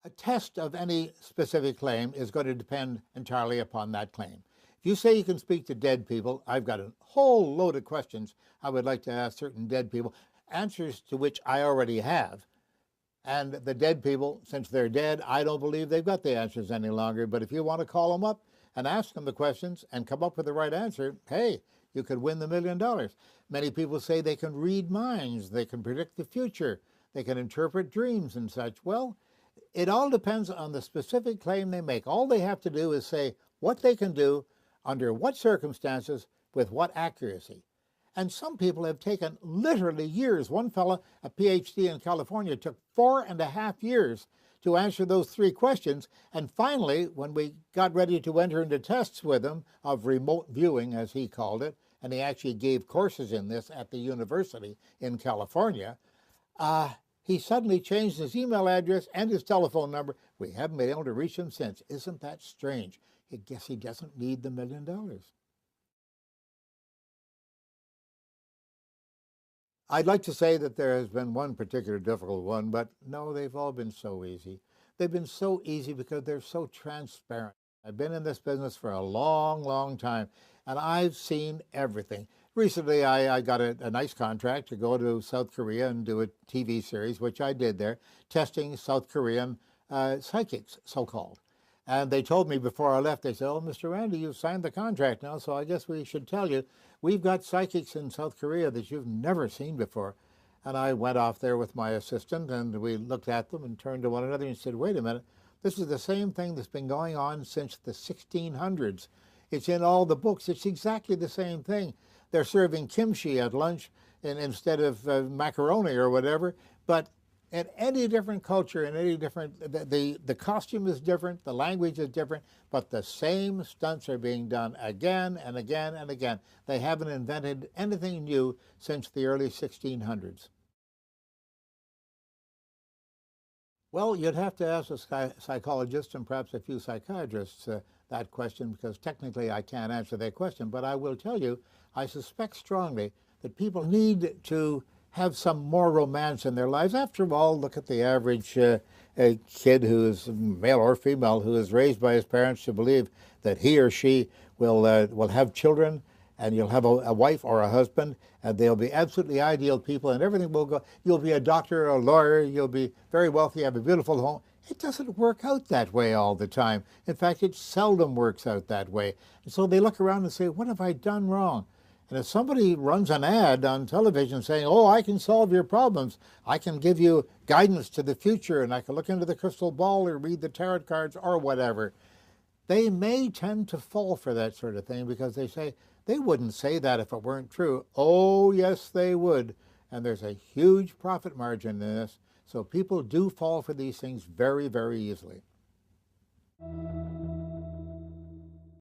A test of any specific claim is going to depend entirely upon that claim. If you say you can speak to dead people, I've got a whole load of questions I would like to ask certain dead people, answers to which I already have. And the dead people, since they're dead, I don't believe they've got the answers any longer. But if you want to call them up and ask them the questions and come up with the right answer, hey, you could win the $1 million. Many people say they can read minds, they can predict the future, they can interpret dreams and such. Well, it all depends on the specific claim they make. All they have to do is say what they can do, under what circumstances, with what accuracy. And some people have taken literally years. One fellow, a PhD in California, took 4.5 years to answer those 3 questions. And finally, when we got ready to enter into tests with him of remote viewing, as he called it, and he actually gave courses in this at the university in California, he suddenly changed his email address and his telephone number. We haven't been able to reach him since. Isn't that strange? I guess he doesn't need the $1 million. I'd like to say that there has been one particular difficult one, but no, they've all been so easy. They've been so easy because they're so transparent. I've been in this business for a long, long time, and I've seen everything. Recently, I got a nice contract to go to South Korea and do a TV series, which I did there, testing South Korean psychics, so-called. And they told me before I left, they said, oh, Mr. Randi, you've signed the contract now, so I guess we should tell you, we've got psychics in South Korea that you've never seen before. And I went off there with my assistant, and we looked at them and turned to one another and said, wait a minute, this is the same thing that's been going on since the 1600s. It's in all the books. It's exactly the same thing. They're serving kimchi at lunch instead of macaroni or whatever, but in any different culture, in any different, the costume is different, the language is different, but the same stunts are being done again and again and again. They haven't invented anything new since the early 1600s. Well, you'd have to ask a psychologist and perhaps a few psychiatrists that question, because technically I can't answer that question. But I will tell you, I suspect strongly that people need to have some more romance in their lives. After all, look at the average a kid who is male or female who is raised by his parents to believe that he or she will have children, and you'll have a wife or a husband, and they'll be absolutely ideal people, and everything will go. You'll be a doctor or a lawyer, you'll be very wealthy, have a beautiful home. It doesn't work out that way all the time. In fact, it seldom works out that way. And so they look around and say, what have I done wrong? And if somebody runs an ad on television saying, oh, I can solve your problems, I can give you guidance to the future, and I can look into the crystal ball or read the tarot cards or whatever, they may tend to fall for that sort of thing, because they say, they wouldn't say that if it weren't true. Oh, yes, they would. And there's a huge profit margin in this. So people do fall for these things very, very easily.